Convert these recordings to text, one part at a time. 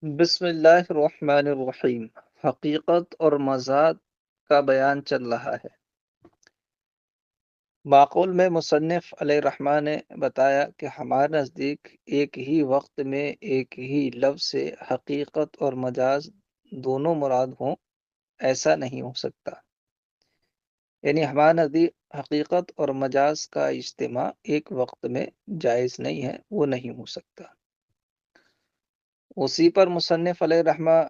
بسم اللہ الرحمن الرحیم۔ حقیقت اور مذاق کا بیان چل رہا ہے۔ معقول میں مصنف علیہ الرحمٰن نے بتایا کہ ہمارے نزدیک ایک ہی وقت میں ایک ہی لفظ سے حقیقت اور مجاز دونوں مراد ہوں، ایسا نہیں ہو سکتا۔ یعنی ہمارے نزدیک حقیقت اور مجاز کا اجتماع ایک وقت میں جائز نہیں ہے، وہ نہیں ہو سکتا۔ اسی پر مصنف علیہ الرحمٰ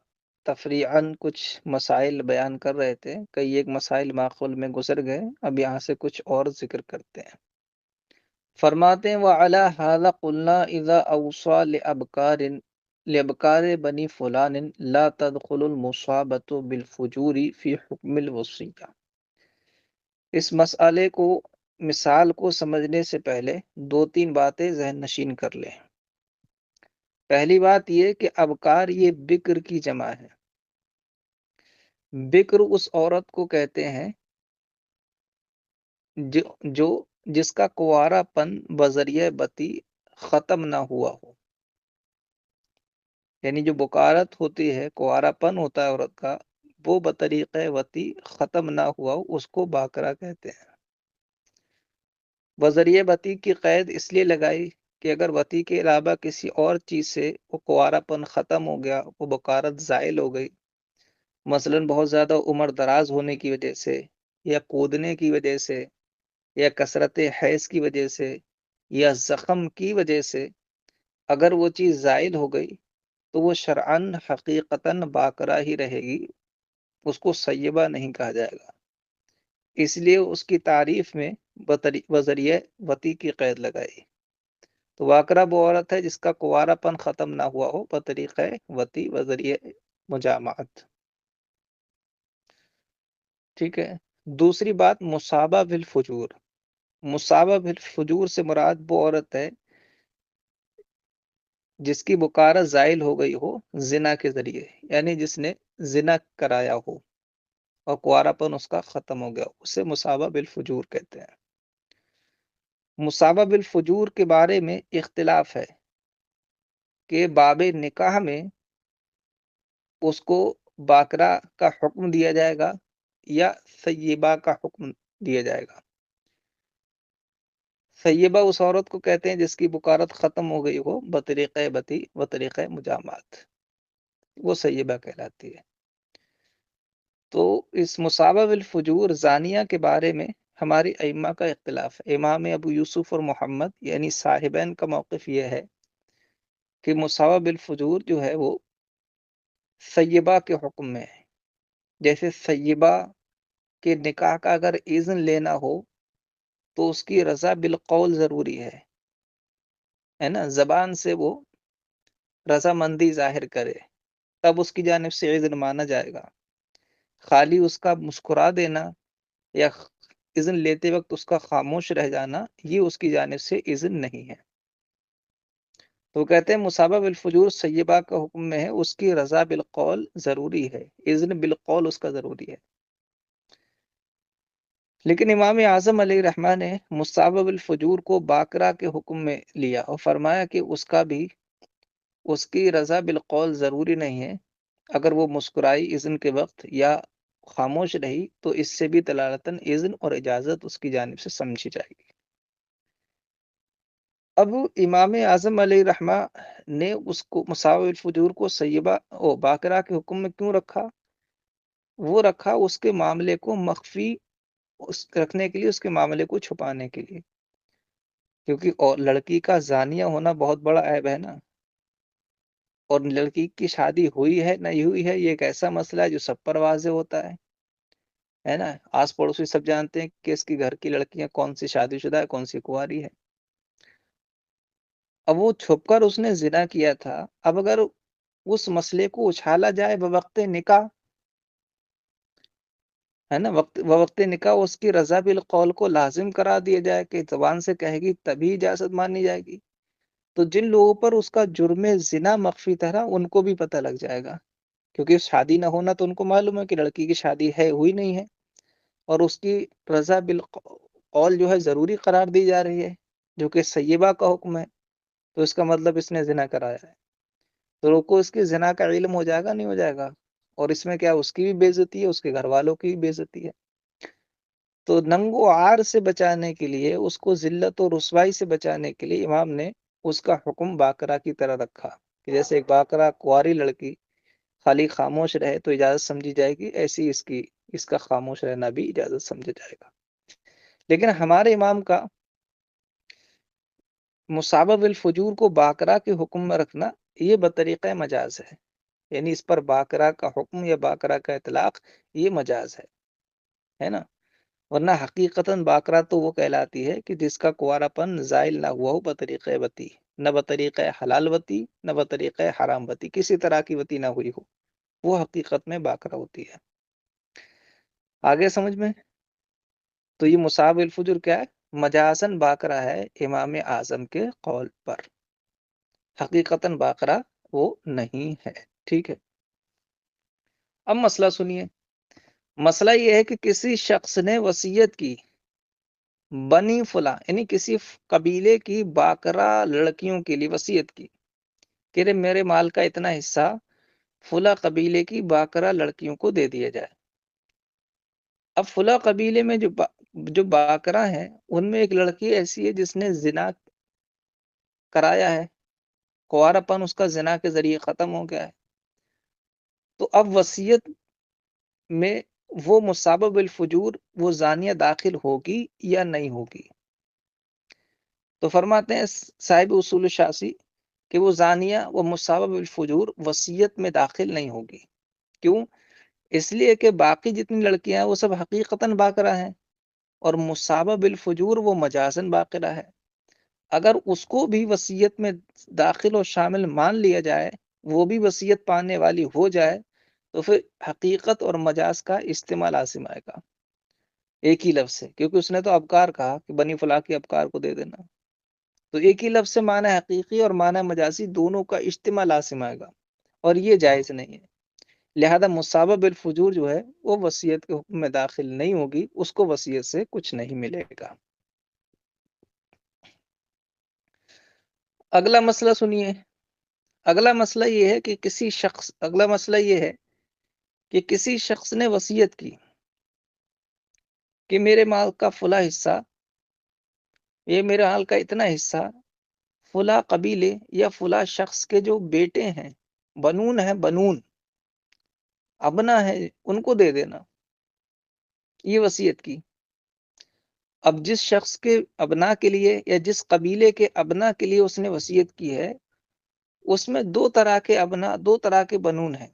تفریعاً کچھ مسائل بیان کر رہے تھے، کئی ایک مسائل معقول میں گزر گئے، اب یہاں سے کچھ اور ذکر کرتے ہیں۔ فرماتے ہیں وَعَلَى هَذَا قُلْنَا إِذَا أَوْصَى لِأَبْكَارِ بَنِي فُلَانٍ لَا تَدْخُلُ الْمُصَابَةُ بِالْفُجُورِ فِي حُكْمِ الْوَصِيَّةِ۔ اس مسئلے کو مثال کو سمجھنے سے پہلے دو تین باتیں ذہن نشین کر لیں۔ پہلی بات یہ کہ ابکار یہ بکر کی جمع ہے۔ بکر اس عورت کو کہتے ہیں جو جس کا کنوارا پن بذریعہ بتی ختم نہ ہوا ہو، یعنی جو بکارت ہوتی ہے، کنوارا پن ہوتا ہے عورت کا، وہ بطریق وتی ختم نہ ہوا ہو، اس کو باکرا کہتے ہیں۔ بذریعہ بتی کی قید اس لیے لگائی کہ اگر وتی کے علاوہ کسی اور چیز سے وہ کنوارا پن ختم ہو گیا، وہ بکارت زائل ہو گئی، مثلاً بہت زیادہ عمر دراز ہونے کی وجہ سے، یا کودنے کی وجہ سے، یا کثرت حیض کی وجہ سے، یا زخم کی وجہ سے اگر وہ چیز زائل ہو گئی تو وہ شرعاً حقیقتاً باکرہ ہی رہے گی، اس کو سیبہ نہیں کہا جائے گا۔ اس لیے اس کی تعریف میں بذریعہ وتی کی قید لگائی۔ تو واقرہ وہ عورت ہے جس کا کنوارا پن ختم نہ ہوا ہو بطریقہ وتی بذریعہ مجامعت۔ ٹھیک ہے۔ دوسری بات مصابہ بالفجور۔ مصابہ بالفجور سے مراد وہ عورت ہے جس کی بکارت زائل ہو گئی ہو زنا کے ذریعے، یعنی جس نے زنا کرایا ہو اور کنوارا پن اس کا ختم ہو گیا، اسے مصابہ بالفجور کہتے ہیں۔ مصابہ بالفجور کے بارے میں اختلاف ہے کہ باب نکاح میں اس کو باکرہ کا حکم دیا جائے گا یا سیبہ کا حکم دیا جائے گا۔ سیبہ اس عورت کو کہتے ہیں جس کی بکارت ختم ہو گئی ہو بطریقہ بتی و طریقہ مجامعت، وہ سیبہ کہلاتی ہے۔ تو اس مصابہ بالفجور زانیہ کے بارے میں ہماری ائمہ کا اختلاف ہے۔ امام ابو یوسف اور محمد یعنی صاحبین کا موقف یہ ہے کہ مصابہ بالفجور جو ہے وہ سیبہ کے حکم میں ہے۔ جیسے سیبہ کے نکاح کا اگر اذن لینا ہو تو اس کی رضا بالقول ضروری ہے نا، زبان سے وہ رضامندی ظاہر کرے تب اس کی جانب سے اذن مانا جائے گا۔ خالی اس کا مسکرا دینا یا اذن لیتے وقت اس کا خاموش رہ جانا، یہ اس کی جانب سے اذن نہیں ہے۔ تو کہتے ہیں مصابہ بالفجور سیبہ کا حکم میں ہے، اس کی رضا بالقول ضروری ہے، اذن بالقول اس کا ضروری ہے۔ لیکن امام اعظم علیہ الرحمٰن نے مصابہ بالفجور کو باکرہ کے حکم میں لیا اور فرمایا کہ اس کا بھی اس کی رضا بالقول ضروری نہیں ہے، اگر وہ مسکرائی اذن کے وقت یا خاموش رہی تو اس سے بھی دلالتاً اذن اور اجازت اس کی جانب سے سمجھی جائے گی۔ اب امام اعظم علیہ الرحمہ نے اس کو مصابہ بالفجور کو سیبہ و باکرہ کے حکم میں کیوں رکھا؟ وہ رکھا اس کے معاملے کو مخفی رکھنے کے لیے، اس کے معاملے کو چھپانے کے لیے، کیونکہ لڑکی کا زانیہ ہونا بہت بڑا عیب ہے نا، اور لڑکی کی شادی ہوئی ہے نہیں ہوئی ہے یہ ایک ایسا مسئلہ ہے جو سب پر واضح ہوتا ہے نا، آس پڑوسی سب جانتے ہیں کہ اس کی گھر کی لڑکیاں کون سی شادی شدہ ہے کون سی کنواری ہے۔ اب وہ چھپ کر اس نے زنا کیا تھا، اب اگر اس مسئلے کو اچھالا جائے بوقت نکاح، ہے نا، وقت نکاح اس کی رضا بالقول کو لازم کرا دیا جائے کہ زبان سے کہے گی تبھی اجازت مانی جائے گی، تو جن لوگوں پر اس کا جرم زنا مخفی تھا ان کو بھی پتہ لگ جائے گا، کیونکہ شادی نہ ہونا تو ان کو معلوم ہے کہ لڑکی کی شادی ہے ہوئی نہیں ہے، اور اس کی رضا بالقول جو ہے ضروری قرار دی جا رہی ہے جو کہ سیبہ کا حکم ہے، تو اس کا مطلب اس نے زنا کرایا ہے۔ تو روکو اس کی زنا کا علم ہو جائے گا نہیں ہو جائے گا، اور اس میں کیا اس کی بھی بے عزتی ہے، اس کے گھر والوں کی بھی بے عزتی ہے۔ تو ننگ و عار سے بچانے کے لیے، اس کو ذلت و رسوائی سے بچانے کے لیے امام نے اس کا حکم باقرہ کی طرح رکھا کہ جیسے ایک باقرہ کنواری لڑکی خالی خاموش رہے تو اجازت سمجھی جائے گی، ایسی اس کا خاموش رہنا بھی اجازت سمجھا جائے گا۔ لیکن ہمارے امام کا مصابہ بالفجور کو باقرہ کے حکم میں رکھنا یہ بطریقہ مجاز ہے، یعنی اس پر باقرہ کا حکم یا باقرہ کا اطلاق یہ مجاز ہے نا، ورنہ حقیقتاً باقرہ تو وہ کہلاتی ہے کہ جس کا کنوارا پن زائل نہ ہوا ہو بطریقہ وتی، نہ بطریقہ حلال وتی نہ بطریقہ حرام وتی، کسی طرح کی وتی نہ ہوئی ہو، وہ حقیقت میں باقرہ ہوتی ہے۔ آگے سمجھ میں؟ تو یہ مصاب الفجر کیا ہے؟ مجازن باقرہ ہے امام اعظم کے قول پر، حقیقتاً باقرہ وہ نہیں ہے۔ ٹھیک ہے، اب مسئلہ سنیے۔ مسئلہ یہ ہے کہ کسی شخص نے وصیت کی بنی فلاں، یعنی کسی قبیلے کی باقرہ لڑکیوں کے لیے وصیت کی کہ میرے مال کا اتنا حصہ فلاں قبیلے کی باقرہ لڑکیوں کو دے دیا جائے۔ اب فلاں قبیلے میں جو باقرہ ہیں ان میں ایک لڑکی ایسی ہے جس نے زنا کرایا ہے، کنوارا پن اس کا زنا کے ذریعے ختم ہو گیا ہے، تو اب وصیت میں وہ مصابہ بالفجور وہ زانیہ داخل ہوگی یا نہیں ہوگی؟ تو فرماتے ہیں صاحب اصول شاسی کہ وہ زانیہ و مصابہ بالفجور وصیت میں داخل نہیں ہوگی۔ کیوں؟ اس لیے کہ باقی جتنی لڑکیاں ہیں وہ سب حقیقتاً باقرہ ہیں، اور مصابہ بالفجور وہ مجازن باقرہ ہے۔ اگر اس کو بھی وصیت میں داخل و شامل مان لیا جائے، وہ بھی وصیت پانے والی ہو جائے، تو پھر حقیقت اور مجاز کا استعمال لازم آئے گا ایک ہی لفظ سے، کیونکہ اس نے تو ابکار کہا کہ بنی فلاں کی ابکار کو دے دینا، تو ایک ہی لفظ سے معنی حقیقی اور معنی مجازی دونوں کا اجتماع لازم آئے گا، اور یہ جائز نہیں ہے۔ لہذا مصابہ بالفجور جو ہے وہ وصیت کے حکم میں داخل نہیں ہوگی، اس کو وصیت سے کچھ نہیں ملے گا۔ اگلا مسئلہ سنیے۔ اگلا مسئلہ یہ ہے کہ کسی شخص نے وصیت کی کہ میرے مال کا فلاں حصہ، یہ میرے مال کا اتنا حصہ فلاں قبیلے یا فلاں شخص کے جو بیٹے ہیں، بنون ہیں، بنون ابنا ہے، ان کو دے دینا، یہ وصیت کی۔ اب جس شخص کے ابنا کے لیے یا جس قبیلے کے ابنا کے لیے اس نے وصیت کی ہے، اس میں دو طرح کے ابنا، دو طرح کے بنون ہیں۔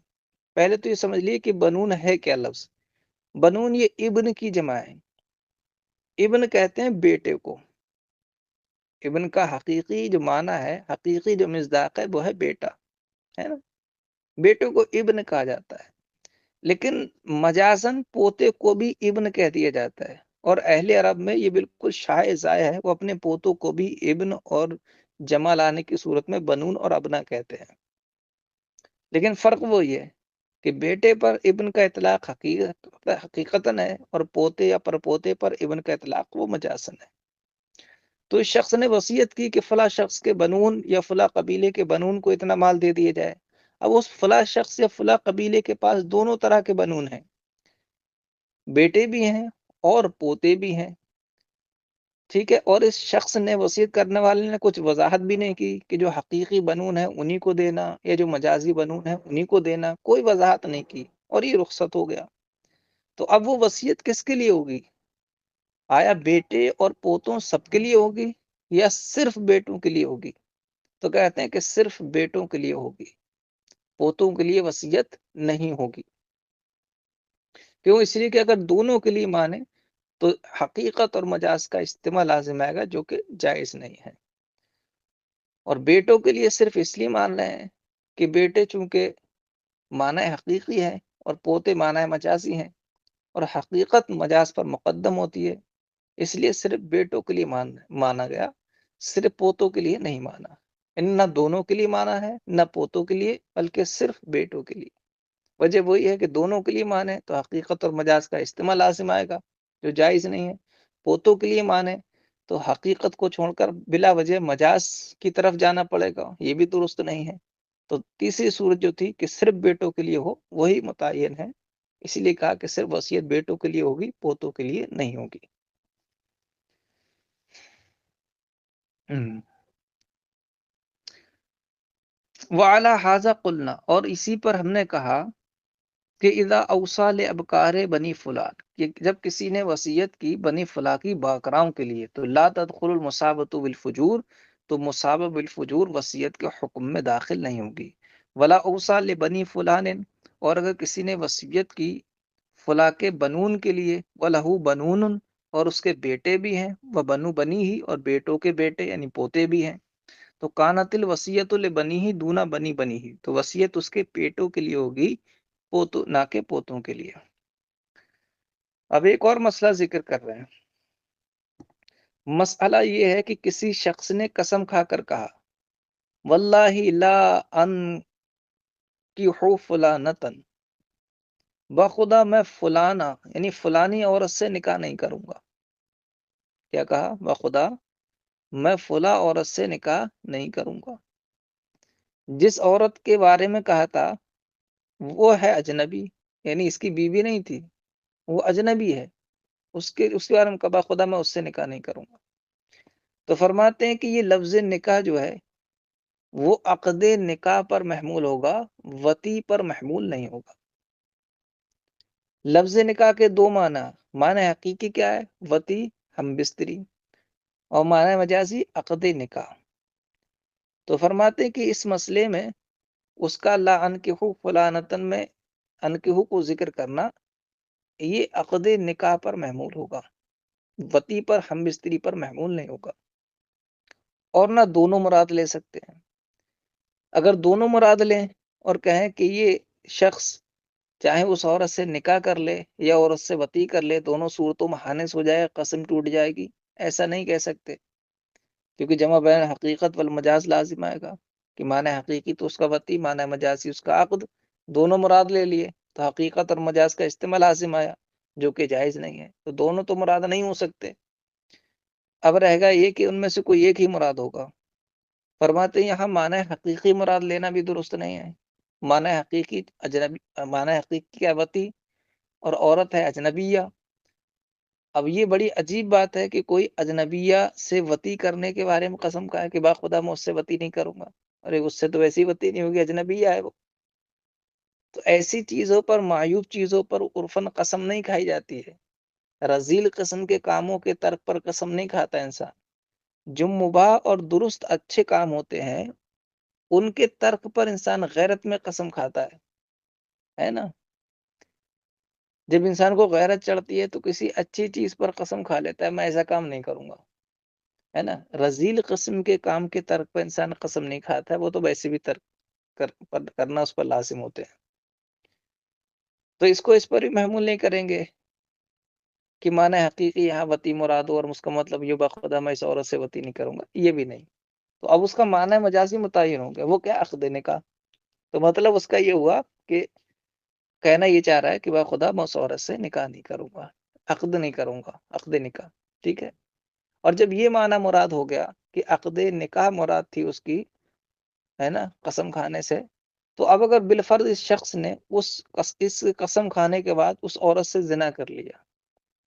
پہلے تو یہ سمجھ لیے کہ بنون ہے کیا لفظ؟ بنون یہ ابن کی جمع ہے۔ ابن کہتے ہیں بیٹے کو، ابن کا حقیقی جو معنی ہے، حقیقی جو مصداق ہے وہ ہے بیٹا، ہے نا، بیٹے کو ابن کہا جاتا ہے۔ لیکن مجازن پوتے کو بھی ابن کہہ دیا جاتا ہے، اور اہل عرب میں یہ بالکل شائع ضائع ہے، وہ اپنے پوتوں کو بھی ابن اور جمع لانے کی صورت میں بنون اور ابنا کہتے ہیں۔ لیکن فرق وہ یہ ہے کہ بیٹے پر ابن کا اطلاق حقیقتاً ہے، اور پوتے یا پرپوتے پر ابن کا اطلاق وہ مجازن ہے۔ تو اس شخص نے وصیت کی کہ فلاں شخص کے بنون یا فلاں قبیلے کے بنون کو اتنا مال دے دیا جائے۔ اب اس فلاں شخص یا فلاں قبیلے کے پاس دونوں طرح کے بنون ہیں، بیٹے بھی ہیں اور پوتے بھی ہیں، ٹھیک ہے، اور اس شخص نے وصیت کرنے والے نے کچھ وضاحت بھی نہیں کی کہ جو حقیقی بنون ہے انہی کو دینا یا جو مجازی بنون ہے انہی کو دینا، کوئی وضاحت نہیں کی، اور یہ رخصت ہو گیا۔ تو اب وہ وصیت کس کے لیے ہوگی؟ آیا بیٹے اور پوتوں سب کے لیے ہوگی یا صرف بیٹوں کے لیے ہوگی؟ تو کہتے ہیں کہ صرف بیٹوں کے لیے ہوگی، پوتوں کے لیے وصیت نہیں ہوگی۔ کیوں؟ اس لیے کہ اگر دونوں کے لیے مانے تو حقیقت اور مجاز کا استعمال لازم آئے گا، جو کہ جائز نہیں ہے۔ اور بیٹوں کے لیے صرف اس لیے مان رہے ہیں کہ بیٹے چونکہ معنی حقیقی ہے اور پوتے معنی مجازی ہیں، اور حقیقت مجاز پر مقدم ہوتی ہے، اس لیے صرف بیٹوں کے لیے مانا گیا، صرف پوتوں کے لیے نہیں مانا۔ نہ دونوں کے لیے مانا ہے، نہ پوتوں کے لیے، بلکہ صرف بیٹوں کے لیے۔ وجہ وہی ہے کہ دونوں کے لیے مانے تو حقیقت اور مجاز کا استعمال لازم آئے گا، جو جائز نہیں ہے۔ پوتوں کے لیے مانے تو حقیقت کو چھوڑ کر بلا وجہ مجاز کی طرف جانا پڑے گا، یہ بھی درست نہیں ہے۔ تو تیسری صورت جو تھی کہ صرف بیٹوں کے لیے ہو وہی متعین ہے، اسی لیے کہا کہ صرف وصیت بیٹوں کے لیے ہوگی، پوتوں کے لیے نہیں ہوگی۔ وَعَلَى هَذَا قُلْنَا، اور اسی پر ہم نے کہا کہ اذا اوصى لابکار بنی فلان، کہ جب کسی نے وصیت کی بنی فلاں کی باکراؤں کے لیے، تو لا تدخل المصابۃ بالفجور، تو مصابہ بالفجور وصیت کے حکم میں داخل نہیں ہوگی۔ ولا اوصى لبنی فلان، اور اگر کسی نے وصیت کی فلاں کے بنون کے لیے، وَلَهُ بنون، اور اس کے بیٹے بھی ہیں، وہ بنو بنی ہی، اور بیٹوں کے بیٹے یعنی پوتے بھی ہیں، تو کانت الوصیت لبنی ہی دونا بنی بنی ہی، تو وصیت اس کے بیٹوں کے لیے ہوگی، پوتوں نہ کہ پوتوں کے لیے۔ اب ایک اور مسئلہ ذکر کر رہے ہیں۔ مسئلہ یہ ہے کہ کسی شخص نے قسم کھا کر کہا واللہ لا انکحو فلانتن، بخدا میں فلانا یعنی فلانی عورت سے نکاح نہیں کروں گا۔ کیا کہا؟ بخدا میں فلاں عورت سے نکاح نہیں کروں گا۔ جس عورت کے بارے میں کہا تھا وہ ہے اجنبی، یعنی اس کی بیوی نہیں تھی، وہ اجنبی ہے، اس کے بارے میں کہا خدا میں اس سے نکاح نہیں کروں گا۔ تو فرماتے ہیں کہ یہ لفظ نکاح جو ہے وہ عقد نکاح پر محمول ہوگا، وطی پر محمول نہیں ہوگا۔ لفظ نکاح کے دو معنی حقیقی کیا ہے؟ وطی ہم بستری، اور معنی مجازی عقد نکاح۔ تو فرماتے ہیں کہ اس مسئلے میں اس کا لا انکحو فلانتن میں انکحو کو ذکر کرنا یہ عقد نکاح پر محمول ہوگا، وطی پر ہم بستری پر محمول نہیں ہوگا۔ اور نہ دونوں مراد لے سکتے ہیں۔ اگر دونوں مراد لیں اور کہیں کہ یہ شخص چاہے اس عورت سے نکاح کر لے یا عورت سے وطی کر لے، دونوں صورتوں میں حانث ہو جائے، قسم ٹوٹ جائے گی، ایسا نہیں کہہ سکتے، کیونکہ جمع بین حقیقت والمجاز لازم آئے گا کہ معنی حقیقی تو اس کا وطی، معنی مجازی اس کا عقد، دونوں مراد لے لیے تو حقیقت اور مجاز کا استعمال لازم آیا، جو کہ جائز نہیں ہے۔ تو دونوں تو مراد نہیں ہو سکتے، اب رہے گا یہ کہ ان میں سے کوئی ایک ہی مراد ہوگا۔ فرماتے ہیں یہاں معنی حقیقی مراد لینا بھی درست نہیں ہے۔ معنی حقیقی اجنبی، معنی حقیقی کیا وطی، اور عورت ہے اجنبیہ۔ اب یہ بڑی عجیب بات ہے کہ کوئی اجنبیہ سے وطی کرنے کے بارے میں قسم کہا ہے کہ باخدا میں اس سے وطی نہیں کروں گا، ارے اس سے تو ویسی وطی نہیں ہوگی، اجنبیہ ہے وہ۔ تو ایسی چیزوں پر، معیوب چیزوں پر عرفاً قسم نہیں کھائی جاتی ہے۔ رذیل قسم کے کاموں کے ترک پر قسم نہیں کھاتا انسان۔ جو مباح اور درست اچھے کام ہوتے ہیں ان کے ترک پر انسان غیرت میں قسم کھاتا ہے نا۔ جب انسان کو غیرت چڑھتی ہے تو کسی اچھی چیز پر قسم کھا لیتا ہے میں ایسا کام نہیں کروں گا، ہے نا۔ رذیل قسم کے کام کے ترک پر انسان قسم نہیں کھاتا ہے، وہ تو ویسے بھی ترک کرنا اس پر لازم ہوتے ہیں، تو اس کو اس پر بھی محمول نہیں کریں گے کہ معنی حقیقی یہاں وطی مراد ہو اور اس کا مطلب یہ بخدا میں اس عورت سے وطی نہیں کروں گا، یہ بھی نہیں۔ تو اب اس کا معنی مجازی متعین ہو گیا، وہ کیا؟ عقد نکاح۔ تو مطلب اس کا یہ ہوا کہ کہنا یہ چاہ رہا ہے کہ خدا میں اس عورت سے نکاح نہیں کروں گا، عقد نہیں کروں گا، عقد نکاح، ٹھیک ہے۔ اور جب یہ معنی مراد ہو گیا کہ عقد نکاح مراد تھی اس کی، ہے نا، قسم کھانے سے، تو اب اگر بالفرض اس شخص نے اس قسم کھانے کے بعد اس عورت سے زنا کر لیا،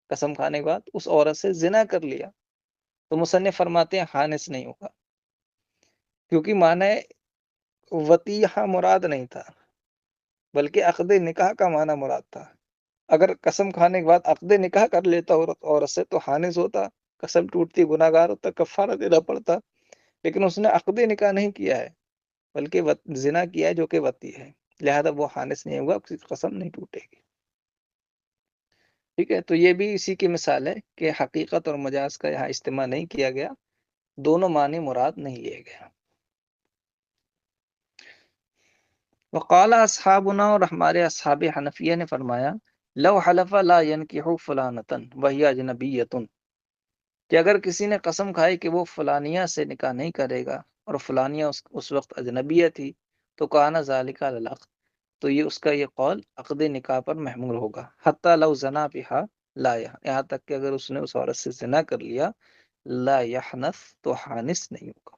قسم کھانے کے بعد اس عورت سے زنا کر لیا، تو مصنف فرماتے ہیں حانث نہیں ہوگا، کیونکہ معنی وطی یہاں مراد نہیں تھا بلکہ عقد نکاح کا معنی مراد تھا۔ اگر قسم کھانے کے بعد عقد نکاح کر لیتا عورت سے تو حانث ہوتا، قسم ٹوٹتی، گناہگار ہوتا، کفارہ دینا پڑتا، لیکن اس نے عقد نکاح نہیں کیا ہے بلکہ زنا کیا ہے جو کہ وطی ہے، لہذا وہ حانث نہیں ہوگا، قسم نہیں ٹوٹے گی، ٹھیک ہے۔ تو یہ بھی اسی کی مثال ہے کہ حقیقت اور مجاز کا یہاں استعمال نہیں کیا گیا، دونوں معنی مراد نہیں لیے گئے۔ وقال اصحابنا، اور ہمارے اصحاب حنفیہ نے فرمایا لو حلف لا ينكح فلانتن وهي اجنبیۃ، کہ اگر کسی نے قسم کھائی کہ وہ فلانیہ سے نکاح نہیں کرے گا اور فلانیہ اس وقت اجنبیہ تھی، تو کانا ذالک علی العقد، تو یہ اس کا یہ قول عقد نکاح پر محمول ہوگا، حتی لو زنا بہا لا، یہاں تک کہ اگر اس نے اس عورت سے زنا کر لیا لا یحنث، تو حانث نہیں ہوگا۔